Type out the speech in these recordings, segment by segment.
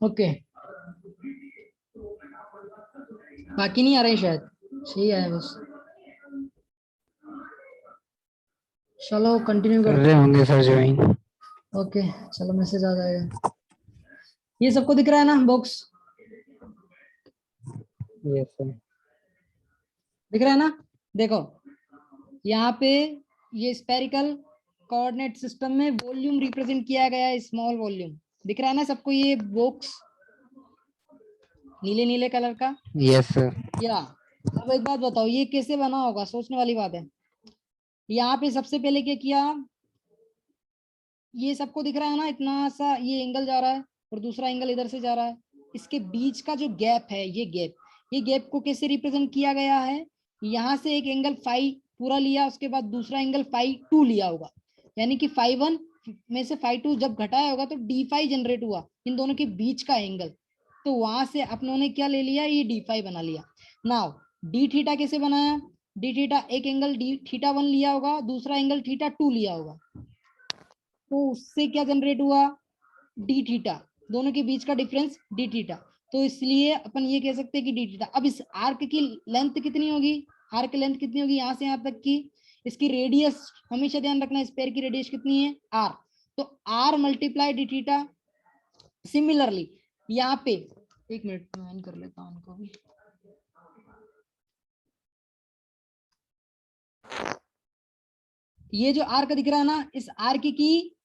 Okay, बाकी नहीं आ रहे शायद, सही है बस। चलो कंटिन्यू कर करते रहे होंगे सर ज्वाइन। ओके चलो मैसेज आ जाएगा। ये सबको दिख रहा है ना बॉक्स? Yes sir. दिख रहा है ना? देखो यहाँ पे ये स्पेरिकल कोऑर्डिनेट सिस्टम में वॉल्यूम रिप्रेजेंट किया गया है, स्मॉल वॉल्यूम। दिख रहा है ना सबको ये बॉक्स नीले नीले कलर का? Yes sir. या अब एक बात बताओ, ये कैसे बना होगा? सोचने वाली बात है। यहाँ पे सबसे पहले क्या किया, ये सबको दिख रहा है ना, इतना सा ये एंगल जा रहा है और दूसरा एंगल इधर से जा रहा है। इसके बीच का जो गैप है, ये गैप को कैसे रिप्रेजेंट किया गया है? यहाँ से एक एंगल फाइव पूरा लिया, उसके बाद दूसरा एंगल फाइव टू लिया होगा, यानी कि फाइव वन में से फाइव टू जब घटाया होगा तो डी फाइव जनरेट हुआ, इन दोनों के बीच का एंगल। तो वहां से अपनों ने क्या ले लिया, ये डी फाइव बना लिया। नाउ डी थीटा कैसे बनाया? डी थीटा एक एंगल डी थीटा वन लिया होगा, दूसरा एंगल थीटा टू लिया होगा, तो उससे क्या जनरेट हुआ, डी थीटा, दोनों के बीच का डिफरेंस डी थीटा। तो इसलिए अपन ये कह सकते हैं कि डी थीटा। अब इस आर्क की लेंथ कितनी होगी, आर्क लेंथ कितनी होगी यहाँ से यहाँ तक की? इसकी रेडियस हमेशा ध्यान रखना, स्फीयर की रेडियस कितनी है, आर। तो R multiply D theta. Similarly यहाँ पे, एक मिनट मैं कर लेता हूँ उनको भी। ये जो आर्क दिख रहा है ना, इस आर्क की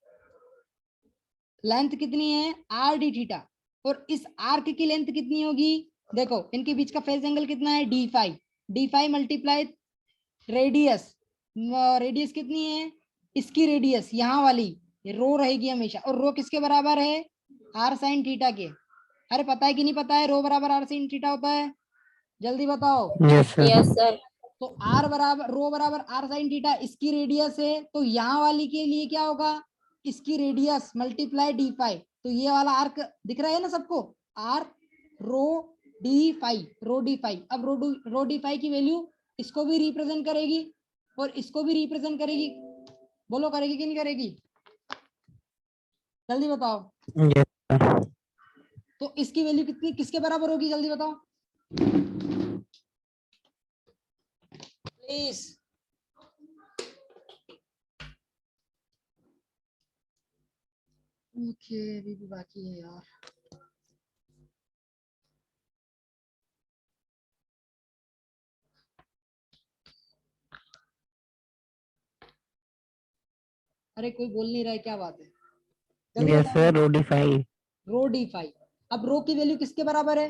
लेंथ कितनी है, आर डी थीटा, और इस आर्क की लेंथ कितनी होगी? देखो इनके बीच का फेज एंगल कितना है, D five. D five multiply radius, radius कितनी है, इसकी रेडियस यहाँ वाली रो रहेगी हमेशा, और रो किसके बराबर है, आर साइन थीटा के। अरे पता है कि नहीं पता है, रो बराबर आर साइन थीटा होता है? जल्दी बताओ। Yes sir. Yes sir. तो आर बराबर रो बराबर आर साइन थीटा, इसकी रेडियस है, तो यहाँ वाली के लिए क्या होगा, इसकी रेडियस मल्टीप्लाई डी फाइव। तो ये वाला आर्क दिख रहा है ना सबको, R rho D phi, rho D phi. अब रो डी फाइव की वैल्यू इसको भी रिप्रेजेंट करेगी और इसको भी रिप्रेजेंट करेगी। बोलो करेगी कि नहीं करेगी, जल्दी बताओ। Yes sir. तो इसकी वैल्यू कितनी किसके बराबर होगी, जल्दी बताओ प्लीज। ओके अभी भी बाकी है यार। अरे कोई बोल नहीं रहा है, क्या बात है, जल्दी यस बताओ। सर। रोडीफाई। रो डी फाइव। अब रो की वैल्यू किसके बराबर है,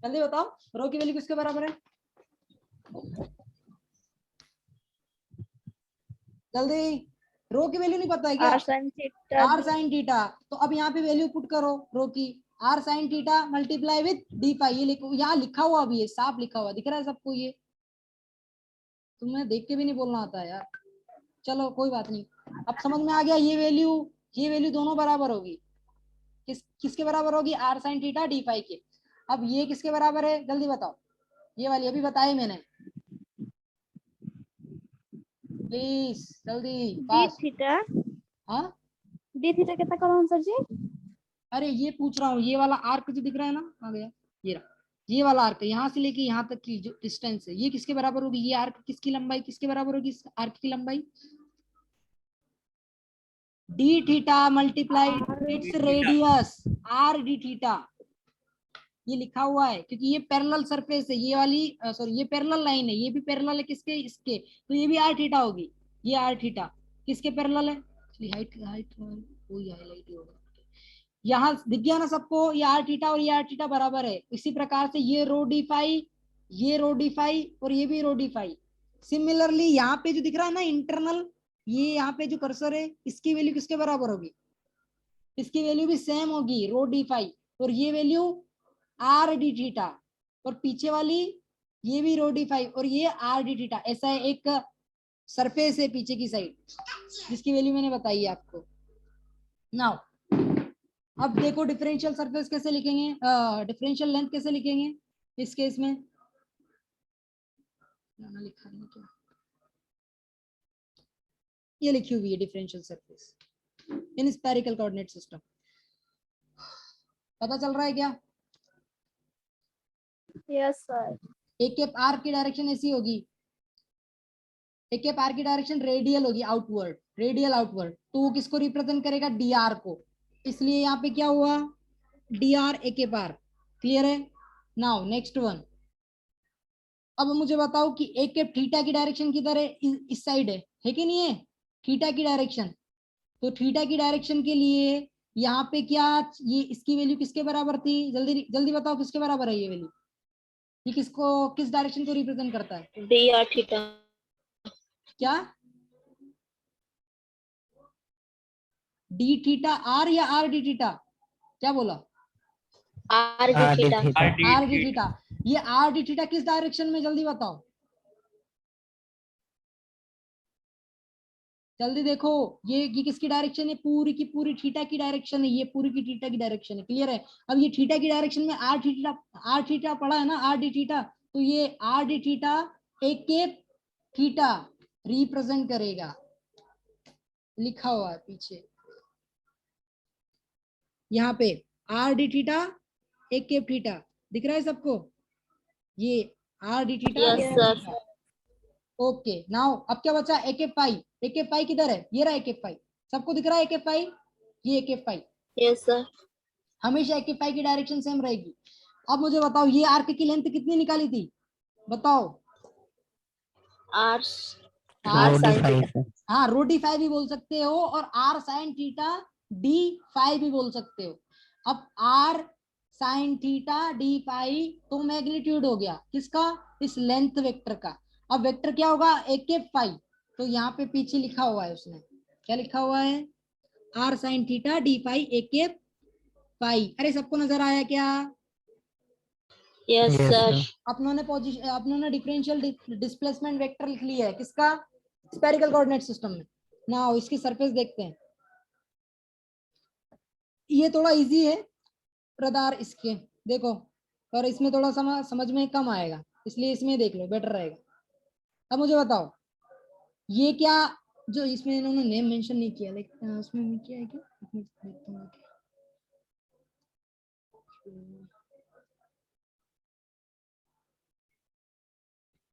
जल्दी बताओ, रो की वैल्यू किसके बराबर है, जल्दी। रो की वैल्यू नहीं पता है क्या, R sine theta. R sine theta. तो अब यहाँ पे वैल्यू पुट करो रो की, R sine theta multiply with D phi. ये लिखो, यहाँ लिखा हुआ भी है, साफ लिखा हुआ दिख रहा है सबको, ये तुम्हें देख के भी नहीं बोलना आता है यार। चलो कोई बात नहीं, अब समझ में आ गया। ये वैल्यू दोनों बराबर होगी, किसके बराबर होगी, R sine theta D phi के। अब ये किसके बराबर है, जल्दी बताओ, ये वाली अभी बताई मैंने, प्लीज जल्दी डी फास्ट। थीटा। हाँ डी थीटा कितना कॉलम सर जी? अरे ये पूछ रहा हूँ, ये वाला आर्क जो दिख रहा है ना, आ गया ये रहा, ये वाला आर्क यहाँ से लेके यहाँ तक की जो डिस्टेंस है, ये किसके बराबर होगी, ये आर्क किसकी लंबाई किसके बराबर होगी, इस आर्क की लंबाई D theta multiply its radius are D theta. ये लिखा हुआ है क्योंकि ये पैरेलल सरफेस है, ये वाली सॉरी ये पैरेलल लाइन है, ये भी पैरेलल है किसके, इसके, तो ये भी आर थीटा होगी। ये आर थीटा किसके पैरेलल है, हाइट हाइट कोई हाईलाइट ही होगा, यहाँ दिख गया ना सबको, ये आर थीटा और ये आर थीटा बराबर है। इसी प्रकार से ये रो डी फाइव, ये रो डी फाइव और ये भी रो डी फाइव। सिमिलरली यहाँ पे जो दिख रहा है ना इंटरनल, ये यहाँ पे जो कर्सर है, इसकी वैल्यू किसके बराबर होगी, इसकी वैल्यू भी सेम होगी, रो डी फाइव, और ये वैल्यू आर डी थीटा, और पीछे वाली ये भी रो डी फाइव और ये आर डी थीटा। ऐसा है एक सरफेस है पीछे की साइड, जिसकी वैल्यू मैंने बताई है आपको। नाउ अब देखो डिफरेंशियल सरफेस कैसे लिखेंगे, डिफरेंशियल लेंथ कैसे लिखेंगे इस केस में। लिखा नहीं क्या, ये लिखी हुई है differential surface in spherical coordinate system. पता चल रहा है क्या? Yes sir. एक के आर की डायरेक्शन ऐसी होगी, एक के आर की डायरेक्शन रेडियल होगी, आउटवर्ड, रेडियल आउटवर्ड, तो वो किसको रिप्रेजेंट करेगा? डी आर को। इसलिए यहाँ पे क्या हुआ? डी आर ए के पार। क्लियर है? Now next one. अब मुझे बताओ कि एक के थीटा की डायरेक्शन किधर है? इस साइड है कि नहीं है? थीटा की डायरेक्शन, तो थीटा की डायरेक्शन के लिए यहाँ पे क्या, ये इसकी वैल्यू किसके बराबर थी? जल्दी जल्दी बताओ किसके बराबर है ये वैल्यू? ये किसको, किस डायरेक्शन को रिप्रेजेंट करता है? D R theta. क्या? डी थीटा आर या आर डी थीटा? क्या बोला? Are D theta. Are D theta. ये आर डी थीटा किस डायरेक्शन में? जल्दी बताओ, जल्दी देखो। ये किसकी डायरेक्शन है? पूरी की पूरी थीटा की डायरेक्शन है, ये पूरी की थीटा की डायरेक्शन है। क्लियर है? अब ये थीटा की डायरेक्शन में आर थीटा पड़ा है ना, आर डी थीटा, तो ये आर डी थीटा एक के थीटा रिप्रेजेंट करेगा, लिखा हुआ है पीछे यहाँ पे, आर डी थीटा एक के थीटा, दिख रहा है सबको? ये are D theta. Yes sir. Okay, now अब क्या बचा? एक एफ पाई। एक एफ पाई किधर है? ये रहा एक एफ पाई, सबको दिख रहा है एक एफ पाई? ये एक एफ पाई। Yes sir. हमेशा एक एफ पाई की डायरेक्शन सेम रहेगी। अब मुझे बताओ ये आर्क की लेंथ कितनी निकाली थी? बताओ। R R D sine, phi. हाँ रो डी फाइव भी बोल सकते हो, और R sine theta D phi भी बोल सकते हो। अब R sine theta D phi तो मैग्नीट्यूड हो गया किसका? इस लेंथ वेक्टर का। अब वेक्टर क्या होगा? एक के फाइव, तो यहाँ पे पीछे लिखा हुआ है उसने, क्या लिखा हुआ है? R sine theta D phi एक के फाइव। अरे सबको नजर आया क्या? Yes sir. अपनों पोजीशन, अपनों डिफरेंशियल डिस्प्लेसमेंट वेक्टर लिख लिया है किसका? स्फेरिकल कोऑर्डिनेट सिस्टम में। नाउ इसकी सरफेस देखते हैं, ये थोड़ा इजी है प्रदार इसके, देखो, और इसमें थोड़ा समझ में कम आएगा, इसलिए इसमें देख लो, बेटर रहेगा। अब मुझे बताओ ये क्या, जो इसमें इन्होंने नेम मेंशन नहीं किया, लेकिन उसमें किया है क्या? देखता हूँ।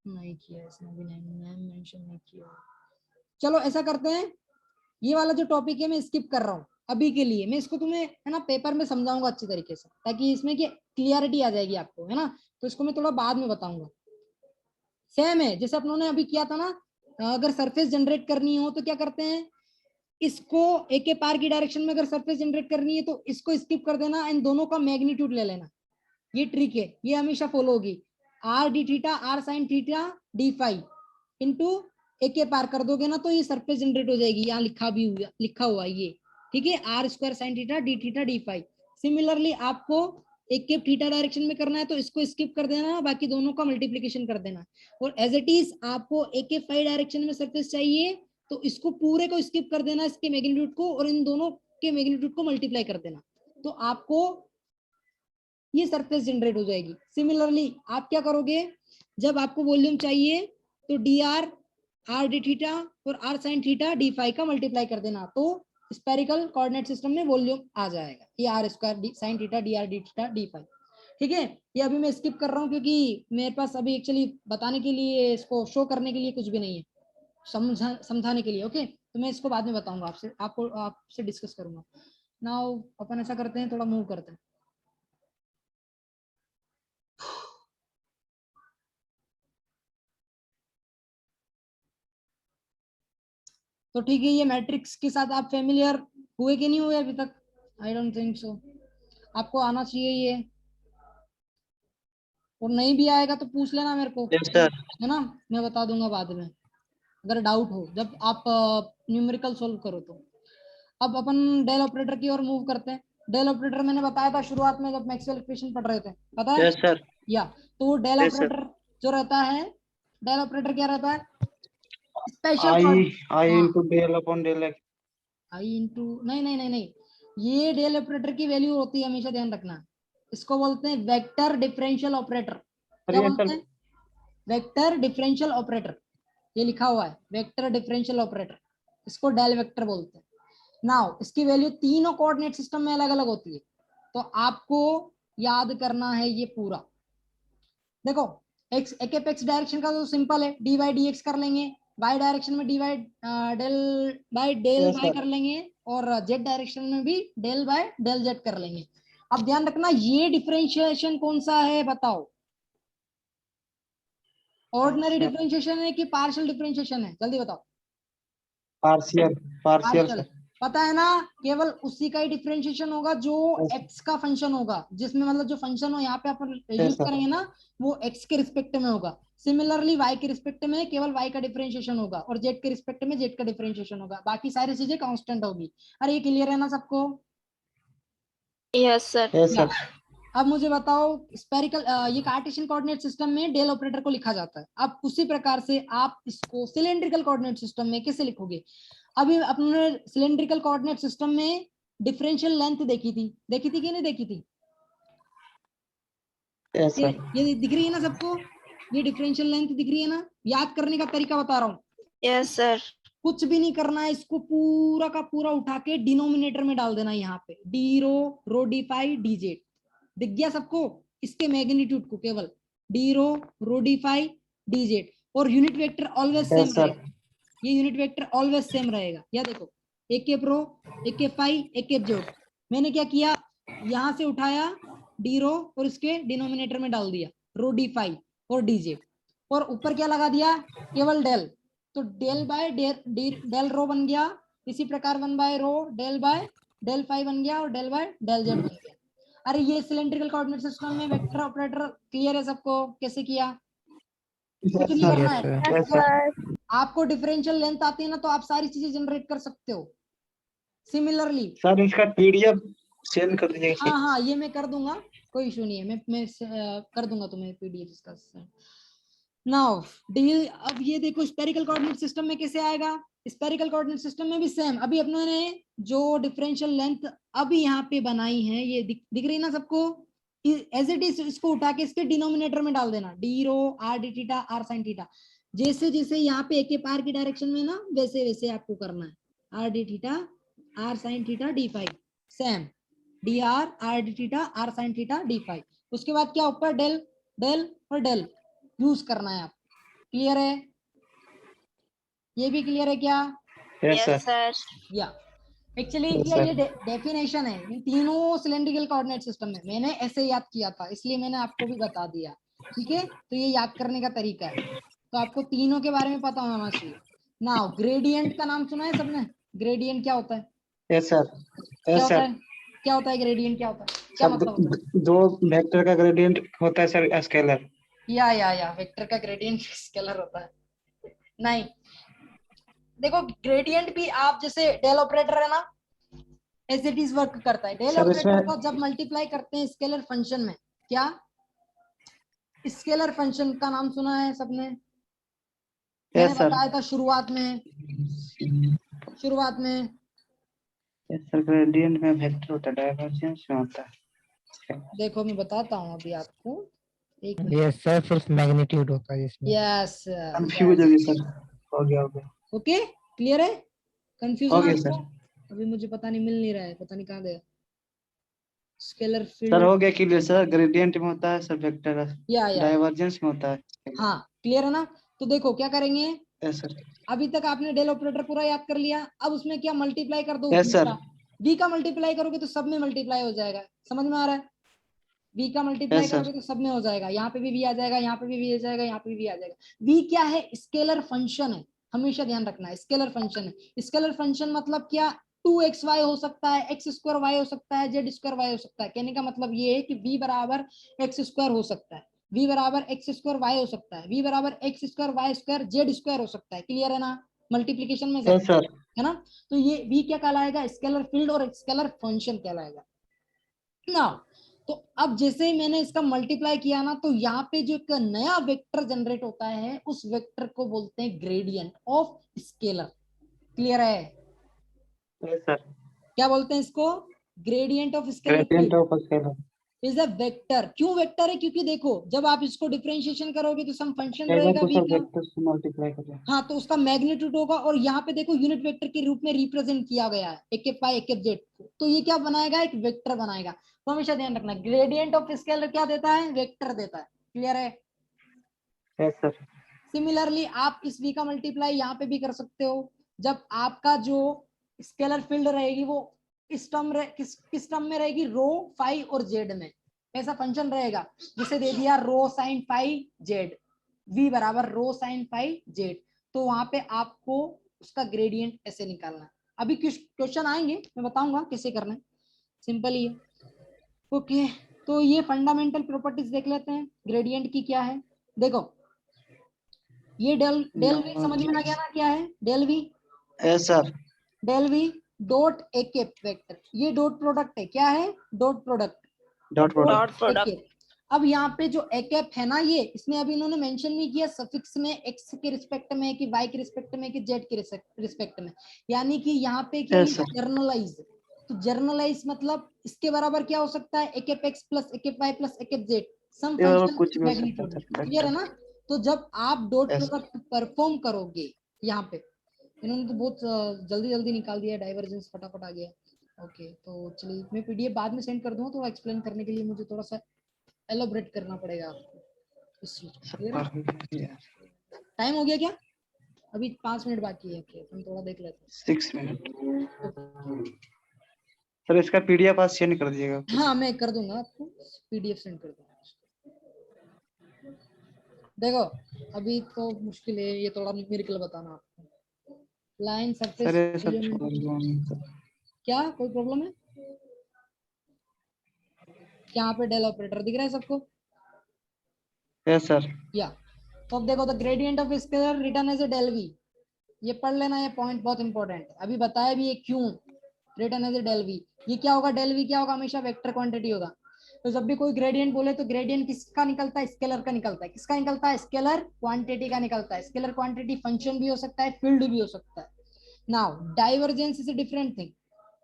नहीं किया इसने भी, नेम मेंशन नहीं किया। चलो ऐसा करते हैं, ये वाला जो टॉपिक है मैं स्किप कर रहा हूँ अभी के लिए। मैं इसको तुम्हें है ना पेपर में समझाऊंगा अच्छी तरीके से, ताकि इसमें की क्लियरिटी आ जाएगी आपको, है ना? तो इसको मैं थोड़ा बाद में बताऊंगा। सेम है जैसे अपनों ने अभी किया था ना, अगर सरफेस जनरेट करनी हो तो क्या करते हैं, इसको एक के पार की डायरेक्शन में अगर सरफेस जनरेट करनी है तो इसको स्किप कर देना, इन दोनों का मैग्नीट्यूड ले लेना। ये ट्रिक है, ये हमेशा फॉलो होगी। R D theta R sine theta D phi into एक के पार कर दोगे ना, तो ये सरफेस जनरेट हो जाएगी। यहाँ लिखा हुआ ये, ठीक है? R square sine theta D phi. Similarly आपको एक के थीटा डायरेक्शन में करना है तो इसको स्किप कर देना, बाकी दोनों का मल्टीप्लीकेशन कर देना। और एज इट इज आपको एक के फाइव डायरेक्शन में सरफेस चाहिए तो इसको पूरे को स्किप कर देना, इसके मैग्नीट्यूड को, और इन दोनों के मैग्नीट्यूड को मल्टीप्लाई कर देना, तो आपको ये सरफेस जनरेट हो जाएगी। सिमिलरली आप क्या करोगे, जब आपको वॉल्यूम चाहिए तो डी आर डी थीटा और R sine theta D phi का मल्टीप्लाई कर देना, तो स्पेरिकल कोऑर्डिनेट सिस्टम में वॉल्यूम आ जाएगा। ये R square sine theta D R D theta D phi. ठीक है? ये अभी मैं स्किप कर रहा हूँ क्योंकि मेरे पास अभी एक्चुअली बताने के लिए, इसको शो करने के लिए कुछ भी नहीं है, समझाने के लिए। ओके, तो मैं इसको बाद में बताऊंगा आपसे, आपसे डिस्कस करूंगा। नाउ अपन ऐसा करते हैं, थोड़ा मूव करते हैं। तो ठीक है, ये मैट्रिक्स के साथ आप फेमिलियर हुए कि नहीं हुए अभी तक? I don't think so. आपको आना चाहिए ये, और नहीं भी आएगा तो पूछ लेना मेरे को, है ना? मैं बता दूंगा बाद में अगर डाउट हो, जब आप न्यूमेरिकल सोल्व करो तो। अब अपन डेल ऑपरेटर की ओर मूव करते हैं। डेल ऑपरेटर मैंने बताया था शुरुआत में जब मैक्सवेल इक्वेशन पढ़ रहे थे, पता है? Yes sir. या तो डेल Yes, sir. ऑपरेटर जो रहता है, डेल ऑपरेटर क्या रहता है? स्पेशल आई आई हाँ। Into del upon del x. I into नहीं नहीं नहीं नहीं, ये डेल ऑपरेटर की वैल्यू होती है, हमेशा ध्यान रखना। इसको बोलते हैं वेक्टर डिफरेंशियल ऑपरेटर। क्या ये बोलते सर हैं? वेक्टर डिफरेंशियल ऑपरेटर, ये लिखा हुआ है वेक्टर डिफरेंशियल ऑपरेटर, इसको डेल वेक्टर बोलते हैं। नाउ इसकी वैल्यू तीनों कोऑर्डिनेट सिस्टम में अलग अलग होती है, तो आपको याद करना है ये पूरा। देखो एक्स एक्स डायरेक्शन का तो सिंपल है, डी बाई डी एक्स कर लेंगे, वाई डायरेक्शन में D by del by del Yes, Y sir. कर लेंगे, और जेड डायरेक्शन में भी डेल बाय डेल जेड कर लेंगे। अब ध्यान रखना ये डिफरेंशिएशन कौन सा है बताओ, ऑर्डिनरी Partial. डिफरेंशिएशन है कि पार्शियल डिफरेंशिएशन है, जल्दी बताओ। Partial partial partial, sir. पता है ना, केवल उसी का ही डिफरेंशिएशन होगा जो Yes. एक्स का फंक्शन होगा, जिसमें मतलब जो फंक्शन हो यहाँ पे अपन Yes, यूज sir. करेंगे ना, वो एक्स के रिस्पेक्ट में होगा। सिमिलरली वाई के रिस्पेक्ट में केवल वाई का डिफरेंशिएशन होगा, और जेड के रिस्पेक्ट में जेड का डिफरेंशिएशन होगा, बाकी सारी चीजें कांस्टेंट होगी। अरे ये क्लियर है ना सबको? Yes, sir. Yes, sir. अब मुझे बताओ स्पेरिकल ये कार्टेशियन कोऑर्डिनेट सिस्टम में डेल ऑपरेटर को लिखा जाता है। अब उसी प्रकार से आप इसको सिलेंड्रिकल कोऑर्डिनेट सिस्टम में कैसे लिखोगे? अभी अपने सिलेंड्रिकल कोऑर्डिनेट सिस्टम में डिफरेंशियल लेंथ देखी थी कि नहीं देखी थी? Yes, sir. ये दिख रही है ना सबको, ये डिफरेंशियल लेंथ दिख रही है ना? याद करने का तरीका बता रहा हूँ, Yes, sir. कुछ भी नहीं करना है, इसको पूरा का पूरा उठा के डिनोमिनेटर में डाल देना है। यहाँ पे D rho D phi D Z दिख गया सबको, इसके मैग्नीट्यूड को केवल D rho D phi D Z, और unit vector always same Yes, sir. रहेगा। ये यूनिट वेक्टर ऑलवेज सेम रहेगा। या देखो एक के रो एक के फाई एक के जोड़, मैंने क्या किया, यहाँ से उठाया डी रो और इसके डिनोमिनेटर में डाल दिया रो डी फाई और डी जेड, और ऊपर क्या लगा दिया, केवल डेल। तो डेल बाय डेल रो बन गया, इसी प्रकार 1 by rho del by del phi बन गया, और डेल बाय डेल जेड बन गया। अरे ये सिलेंड्रिकल कोऑर्डिनेट सिस्टम में वेक्टर ऑपरेटर क्लियर है सबको कैसे किया? कुछ नहीं sir. करना Yes, है, sir. Yes, sir. आपको डिफरेंशियल लेंथ आती है ना, तो आप सारी चीजें जनरेट कर सकते हो। सिमिलरली सर इसका पीडीएफ सेंड कर दीजिएगा सर। हाँ हाँ ये मैं कर दूंगा, कोई इशू नहीं है, मैं कर दूंगा तुम्हें पीडीएफ इसका। नाउ डील, अब ये देखो स्पेरिकल कोऑर्डिनेट सिस्टम में कैसे आएगा? स्पेरिकल कोऑर्डिनेट सिस्टम में भी सेम, अभी अपनों ने जो डिफरेंशियल लेंथ अभी यहाँ पे बनाई है, ये दिख रही ना सबको, एज इट इज इसको उठा के इसके डिनोमिनेटर में डाल देना, D rho R D theta R sine theta. जैसे जैसे यहाँ पे एक पार की डायरेक्शन में ना, वैसे वैसे आपको करना है, R D theta R sine theta D phi, same D R D theta R sine theta D phi. उसके बाद क्या, ऊपर डेल डेल और डेल यूज करना है आप। क्लियर है? ये भी क्लियर है क्या? Yes, Yes, sir. sir. या एक्चुअली Yes, ये sir. डेफिनेशन है इन तीनों सिलेंड्रिकल कोऑर्डिनेट सिस्टम में, मैंने ऐसे याद किया था इसलिए मैंने आपको भी बता दिया। ठीक है, तो ये याद करने का तरीका है, तो आपको तीनों के बारे में पता होना चाहिए। नाउ ग्रेडियंट का नाम सुना है सबने? ग्रेडियंट क्या होता है? Yes, sir. क्या Yes, होता sir. है? क्या होता है ग्रेडियंट? क्या होता है? क्या सर मतलब होता है? दो वेक्टर का ग्रेडियंट होता है सर स्केलर। या वेक्टर का ग्रेडियंट स्केलर होता है? नहीं, देखो ग्रेडियंट भी आप जैसे डेल ऑपरेटर है ना, एज इट इज वर्क करता है। डेल सर ऑपरेटर इसमें को जब मल्टीप्लाई करते हैं स्केलर फंक्शन में, क्या स्केलर फंक्शन का नाम सुना है सबने? मैंने यस सर। बताया था शुरुआत में यस सर, ग्रेडियंट में वेक्टर होता है, डाइवर्जेंस में होता है। देखो मैं बताता हूँ अभी आपको, एक Yes, sir. सिर्फ मैग्नीट्यूड होता है इसमें. यस कंफ्यूज हो गया सर, हो गया। ओके क्लियर है? कंफ्यूजन हो गया आपको? सर। अभी मुझे पता नहीं, मिल नहीं रहा है, पता नहीं कहाँ गया स्केलर सर फील्ड। हो गया क्लियर सर, ग्रेडियंट में होता है सर वेक्टर, या डाइवर्जेंस में होता है। हाँ क्लियर है ना? तो देखो क्या करेंगे, यस सर। अभी तक आपने डेल ऑपरेटर पूरा याद कर लिया, अब उसमें क्या मल्टीप्लाई कर दो, यस सर। v का मल्टीप्लाई करोगे तो सब में मल्टीप्लाई हो जाएगा, समझ में आ रहा है? v का मल्टीप्लाई Yes, sir. करोगे तो सब में हो जाएगा, यहाँ पे भी v आ जाएगा, यहाँ पे भी v आ जाएगा, यहाँ पे भी v आ जाएगा। v क्या है? स्केलर फंक्शन है, हमेशा ध्यान रखना है, स्केलर फंक्शन है। स्केलर फंक्शन मतलब क्या, 2xy हो सकता है, x स्क्वायर y हो सकता है, z स्क्वायर y हो सकता है। कहने का मतलब ये है कि v बराबर x स्क्वायर हो सकता है, v बराबर x स्क्वायर y हो सकता है, v बराबर x square y square z square हो सकता है। क्लियर है ना? मल्टीप्लीकेशन में यस सर। है ना? तो ये v क्या कहलाएगा? स्केलर फील्ड और स्केलर फंक्शन कहलाएगा। नाउ तो अब जैसे ही मैंने इसका मल्टीप्लाई किया ना, तो यहाँ पे जो एक नया वेक्टर जनरेट होता है, उस वेक्टर को बोलते हैं ग्रेडियंट ऑफ स्केलर। क्लियर है? Yes sir. क्या बोलते हैं इसको? Gradient of scalar gradient of scalar is a vector. क्यों वेक्टर है? क्योंकि देखो जब आप इसको डिफरेंशिएशन करोगे तो सम फंक्शन एक बार रहेगा तो v सर का, वेक्टर से मल्टीप्लाई कर दिया। हाँ, तो उसका मैग्नीट्यूड होगा, और यहाँ पे देखो यूनिट वेक्टर के रूप में रिप्रेजेंट किया गया है एक पाई एक जेड को, तो ये क्या बनाएगा? एक वेक्टर बनाएगा। तो हमेशा ध्यान रखना, ग्रेडियंट ऑफ स्केलर क्या देता है? वेक्टर देता है। क्लियर है? Yes sir. सिमिलरली आप इस v का मल्टीप्लाई यहाँ पे भी कर सकते हो। जब आपका जो स्केलर फील्ड रहेगी वो इस टर्म किस टर्म में रहेगी? रो, फाई और जेड में। ऐसा फंक्शन रहेगा जिसे दे दिया rho sine phi Z, v बराबर रो साइन फाई जेड, तो वहां पे आपको उसका ग्रेडियंट ऐसे निकालना है। अभी क्वेश्चन आएंगे, मैं बताऊंगा कैसे करना है, सिंपल ही है। ओके, तो ये फंडामेंटल प्रॉपर्टीज देख लेते हैं ग्रेडियंट की क्या है। देखो ये डेल डेल वी समझ में आ गया ना क्या है? Del V, yes sir. Del V dot A cap vector, ये डॉट प्रोडक्ट है। क्या है? Dot product, dot Dot product. product. अब यहाँ पे जो ए कैप है ना, ये इसमें अभी इन्होंने मेंशन नहीं किया सफिक्स में एक्स के रिस्पेक्ट में, कि वाई के रिस्पेक्ट में, कि जेड के रिस्पेक्ट में, यानी कि यहाँ पे क्या Yes, sir. जर्नलाइज। तो जर्नलाइज मतलब इसके बराबर क्या हो सकता है? A cap x plus A cap Y plus A cap Z, सम ये वाला फंक्शन कुछ भी हो सकता मैग्नीट्यूड। है क्लियर है ना? तो जब आप डॉट Yes. प्रोडक्ट परफॉर्म करोगे, यहाँ पे इन्होंने तो बहुत जल्दी जल्दी निकाल दिया, डाइवर्जेंस फटाफट आ गया। ओके, तो चलिए मैं पीडीएफ बाद में सेंड कर दूंगा, थोड़ा एक्सप्लेन करने के लिए मुझे थोड़ा सा एलोबरेट करना पड़ेगा आपको इस चीज को। क्लियर है? टाइम हो गया क्या? अभी 5 मिनट बाकी है। ओके, हम थोड़ा देख लेते 6 मिनट। हैं। सर इसका पीडीएफ आज सेंड कर दीजिएगा। हाँ, मैं कर दूंगा आपको, पीडीएफ सेंड कर दूंगा। देखो अभी तो मुश्किल है, ये थोड़ा न्यूमेरिकल बताना आपको। लाइन सरफेस सर ये सब छोड़ दो। क्या कोई प्रॉब्लम है? यहाँ पे डेल ऑपरेटर दिख रहा है सबको? Yes sir. या तो अब देखो, the gradient of scalar written as a del V, ये पढ़ लेना, ये पॉइंट बहुत इंपॉर्टेंट है। अभी बताया भी ये क्यों written as a del V. ये क्या होगा? डेल वी क्या होगा? हमेशा वेक्टर क्वांटिटी होगा। तो जब भी कोई ग्रेडियंट बोले तो ग्रेडियंट किसका निकलता है? स्केलर का निकलता है। किसका निकलता है? स्केलर क्वांटिटी का निकलता है। स्केलर क्वांटिटी फंक्शन भी हो सकता है, फील्ड भी हो सकता है। Now divergence is a different thing.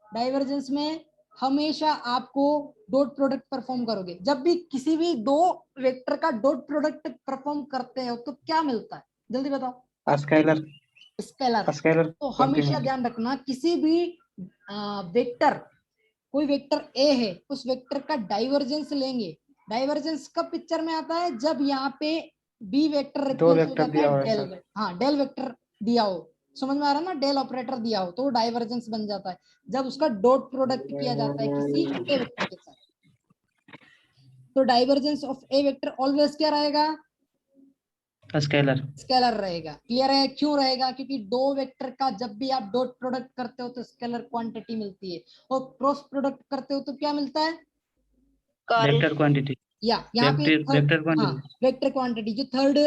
Divergence में हमेशा आपको डॉट प्रोडक्ट परफॉर्म करोगे। जब भी किसी भी दो वेक्टर का डॉट प्रोडक्ट परफॉर्म करते हो तो क्या मिलता है? जल्दी बताओ। स्केलर। स्केलर। स्केलर तो हमेशा ध्यान रखना, किसी भी वेक्टर, कोई वेक्टर ए है, उस वेक्टर का डाइवर्जेंस लेंगे। डाइवर्जेंस कब पिक्चर में आता है? जब यहाँ पे बी वेक्टर दो रिप्लेस हो वेक्टर जाता दिया है हुआ है डेल सर। हाँ, डेल वेक्टर दिया हो, समझ में आ रहा है ना? डेल ऑपरेटर दिया हो तो डाइवर्जेंस बन जाता है जब उसका डॉट प्रोडक्ट किया जाता है किसी ए वेक्टर के साथ। तो divergence of A vector always क्या रहेगा? स्केलर। स्केलर रहेगा। क्लियर है? क्यों रहेगा? क्योंकि दो वेक्टर का जब भी आप डॉट प्रोडक्ट करते हो तो स्केलर क्वांटिटी मिलती है, और क्रॉस प्रोडक्ट करते हो तो क्या मिलता है? Curl. Vector quantity. या यहाँ पे वेक्टर हाँ, क्वांटिटी। वेक्टर क्वांटिटी जो थर्ड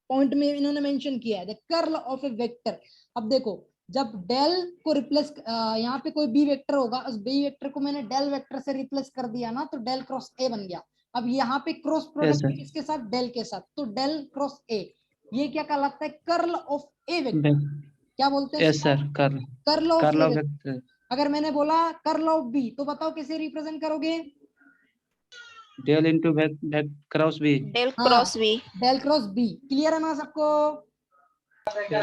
पॉइंट में इन्होंने मेंशन किया है, the curl of A vector. अब देखो, जब डेल को रिप्लेस, यहाँ पे कोई बी वेक्टर होगा, उस बी वेक्टर को मैंने डेल वेक्टर से रिप्लेस कर दिया ना, तो डेल क्रॉस ए बन गया। अब यहाँ पे क्रॉस यस प्रोडक्ट सर। किसके साथ? डेल के साथ, तो डेल क्रॉस ए, ये क्या कहलाता है? Curl of A vector. क्या बोलते हैं यस इसको? Sir. Curl. Curl of curl A of vector. Vector. अगर मैंने बोला कर्ल ऑफ बी, तो बताओ कैसे रिप्रेजेंट करोगे? Del into cross B. Del हाँ, cross V. Del cross B. Clear है ना सबको?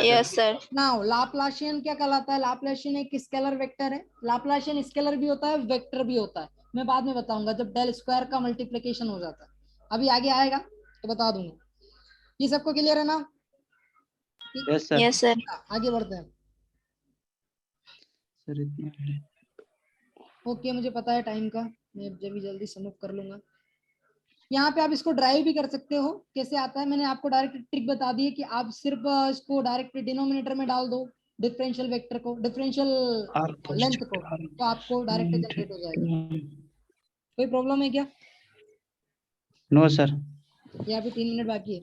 Yes, sir. नाउ लाप्लाशियन क्या कहलाता है? लाप्लाशियन एक स्केलर वेक्टर है। लाप्लाशियन स्केलर भी होता है, वेक्टर भी होता है, मैं बाद में बताऊंगा जब डेल स्क्वायर का मल्टीप्लिकेशन हो जाता है। अभी आगे आएगा तो बता दूंगा। ये सबको क्लियर है ना? Yes sir. Yes, sir. आगे बढ़ते हैं। सर इतना ओके, मुझे पता है टाइम का, मैं जल्दी जल्दी समअप कर लूंगा। यहाँ पे आप इसको ड्राइव भी कर सकते हो। कैसे आता है? मैंने आपको डायरेक्ट ट्रिक बता दी है कि आप सिर्फ इसको डायरेक्ट डिनोमिनेटर में डाल दो, डिफरेंशियल वेक्टर को, डिफरेंशियल लेंथ को, तो आपको डायरेक्ट जनरेट हो जाएगा। कोई प्रॉब्लम है क्या? No sir. यहाँ पे 3 मिनट बाकी है,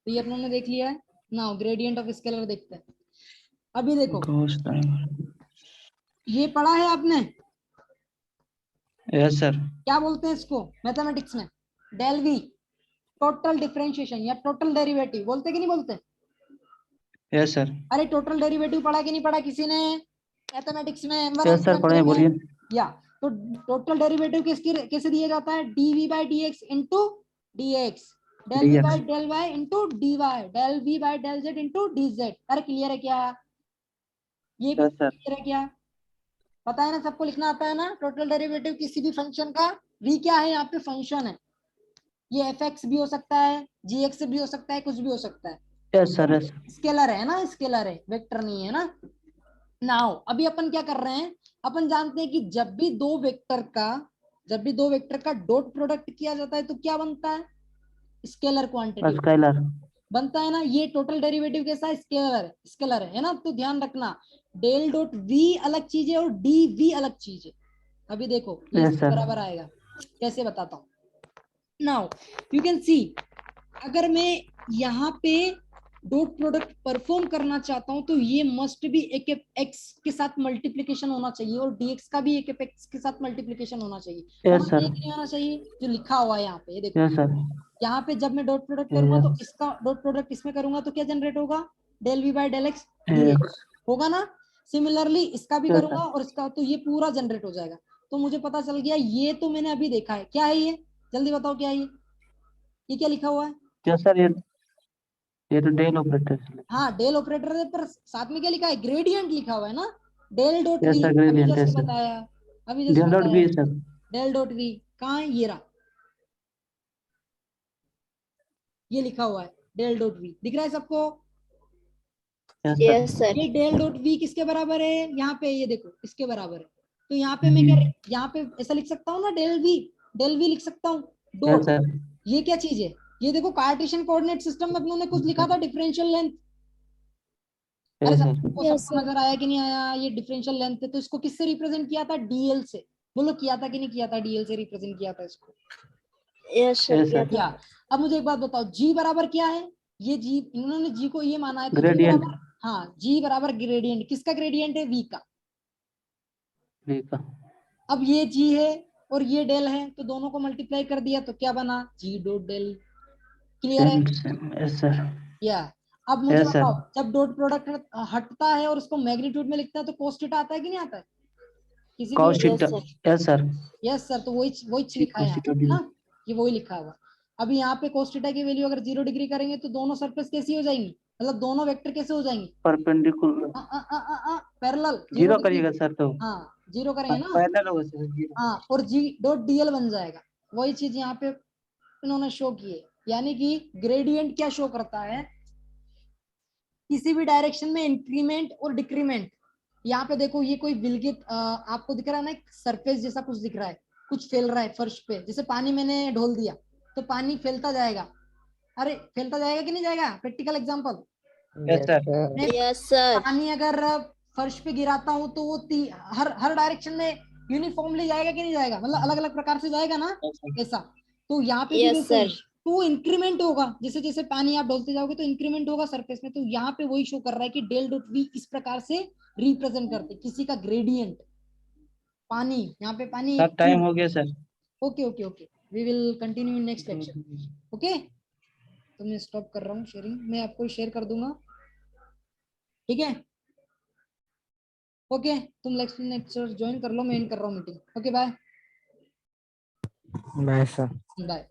तो ये अपनों ने देख लिया है। नाउ ग्रेडियंट ऑफ स्केलर देखते हैं। अभी देखो, ये पढ़ा है आपने? Yes sir. क्या बोलते हैं इसको मैथमेटिक्स में? डेल वी, टोटल डिफरेंशिएशन या टोटल डेरिवेटिव बोलते कि नहीं बोलते? Yes sir. अरे टोटल डेरिवेटिव पढ़ा कि नहीं पढ़ा किसी ने मैथमेटिक्स में? यस सर पढ़े, बोलिए। या तो टोटल डेरिवेटिव कैसे दिया जाता है? D V by D X into D X, del V dx। By del Y into D Y, del V by del Z into D Z. अरे क्लियर है क्या? ये भी यस सर। क्लियर है क्या? पता है ना, सबको लिखना आता है ना टोटल डेरिवेटिव किसी भी फंक्शन का? वी क्या है यहाँ पे? फंक्शन है। ये एफ एक्स भी हो सकता है, जी एक्स भी हो सकता है, कुछ भी हो सकता है। Yes sir. यस। स्केलर है ना, स्केलर है, वेक्टर नहीं है ना। नाउ अभी अपन क्या कर रहे हैं, अपन जानते हैं कि जब भी दो वेक्टर का डॉट प्रोडक्ट किया जाता है तो क्या बनता है? स्केलर क्वांटिटी स्केलर बनता है ना। ये टोटल डेरिवेटिव कैसा है? स्केलर है ना। तो ध्यान रखना, डेल डॉट वी अलग चीज है और डी वी अलग चीज है। अभी देखो ये यस सर। बराबर आएगा, कैसे बताता हूँ। नाउ यू कैन सी, अगर मैं यहाँ पे डॉट प्रोडक्ट परफॉर्म करना चाहता हूं तो ये मस्ट भी एक एक्स के साथ मल्टीप्लीकेशन होना चाहिए और डीएक्स का भी एक एक्स के साथ मल्टीप्लीकेशन होना चाहिए। Yes sir. नहीं होना चाहिए जो लिखा हुआ है यहाँ पे, ये देखो यस सर। यहाँ पे जब मैं डॉट प्रोडक्ट करूंगा तो इसका डॉट प्रोडक्ट इसमें करूंगा तो क्या जनरेट होगा? Del V by del X yes होगा ना। सिमिलरली इसका भी Yes, करूंगा और इसका, तो ये पूरा जनरेट हो जाएगा। तो मुझे पता चल गया, ये तो मैंने अभी देखा है। क्या है ये? जल्दी बताओ क्या है ये क्या लिखा हुआ है? Yes sir. ये तो डेल ऑपरेटर। हाँ डेल ऑपरेटर है, पर साथ में क्या लिखा है? ग्रेडियंट लिखा हुआ है ना। Del dot yes V, sir, अभी ग्रेडियंट। जैसे यस सर। बताया, अभी जैसे डेल डॉट बताया। B sir. Del dot V कहाँ है? ये रहा, ये लिखा हुआ है डेल डॉट वी, दिख रहा है सबको? Yes Yes, sir. sir. ये डेल डॉट वी किसके बराबर है? यहाँ पे ये देखो इसके बराबर है। तो यहाँ पे मैं क्या, यहाँ पे ऐसा लिख सकता हूँ ना, डेल वी लिख सकता हूँ। Yes dot, sir. ये क्या चीज है? ये देखो कार्टेशियन कोऑर्डिनेट सिस्टम में अपनों ने कुछ लिखा था, डिफरेंशियल लेंथ। अरे यस सर। सबको Yes, सबको sir. नजर आया कि नहीं आया? ये डिफरेंशियल लेंथ है, तो इसको किससे रिप्रेजेंट किया था? डीएल से। बोलो किया था कि नहीं किया था? डीएल से रिप्रेजेंट किया था इसको। Yes, sir. यस किया सर। था. या अब मुझे एक बात बताओ, जी बराबर क्या है? ये जी, इन्होंने जी को ये माना है, तो जी ग्रेडियंट बराबर, हाँ जी बराबर ग्रेडियंट। किसका ग्रेडियंट है? वी का। बी का। अब ये जी है और ये डेल है, तो दोनों को मल्टीप्लाई कर दिया तो क्या बना? जी डॉट डेल। क्लियर है? Yes sir. या अब मुझे यस सर। बताओ, जब डॉट प्रोडक्ट हटता है और उसको मैग्नीट्यूड में लिखता है तो cos थीटा आता है कि नहीं आता है? किसी भी, cos Yes, theta. sir. Yes sir. Yes sir, तो वही वही लिखा है यहाँ पे, है ना? ये वही लिखा हुआ। अभी यहाँ पे cos थीटा की वैल्यू अगर 0 डिग्री करेंगे तो दोनों सरफेस कैसी हो जाएंगी? मतलब दोनों वेक्टर कैसे हो जाएंगे? परपेंडिकुलर। Parallel, 0 zero degree. करिएगा सर तो हाँ जीरो करेंगे ना। पैरेलल होगा सर, जीरो। हाँ, और जी डॉट डीएल बन जाएगा। वही चीज यहाँ पे इन्होंने शो की है, यानी कि ग्रेडियंट क्या शो करता है? किसी भी डायरेक्शन में इंक्रीमेंट और डिक्रीमेंट। यहाँ पे देखो ये कोई विलगित आपको दिख रहा है ना, एक सरफेस जैसा कुछ दिख रहा है, कुछ फैल रहा है फर्श पे। जैसे पानी मैंने ढोल दिया तो पानी फैलता जाएगा। अरे फैलता जाएगा कि नहीं जाएगा? Practical example. Yes sir. मैं Yes, sir. पानी अगर फर्श पे गिराता हूँ तो वो हर हर डायरेक्शन में यूनिफॉर्मली जाएगा कि नहीं जाएगा? मतलब अलग अलग प्रकार से जाएगा ना, ऐसा। तो यहाँ पे भी Yes, वैसे sir. ही, तो इंक्रीमेंट होगा, जैसे जैसे पानी आप डोलते जाओगे तो इंक्रीमेंट होगा सरफेस में। तो यहाँ पे वही शो कर रहा है कि डेल डॉट वी इस प्रकार से रिप्रेजेंट करते किसी का ग्रेडियंट। पानी, यहाँ पे पानी सब टाइम हो गया sir. Okay okay okay, we will continue in next lecture. Okay, तो मैं स्टॉप कर रहा हूँ शेयरिंग, मैं आपको शेयर कर दूंगा, ठीक है? ओके, तुम नेक्स्ट लेक्चर ज्वाइन कर लो, मैं एंड कर रहा हूँ meeting. Okay bye bye sir. Bye.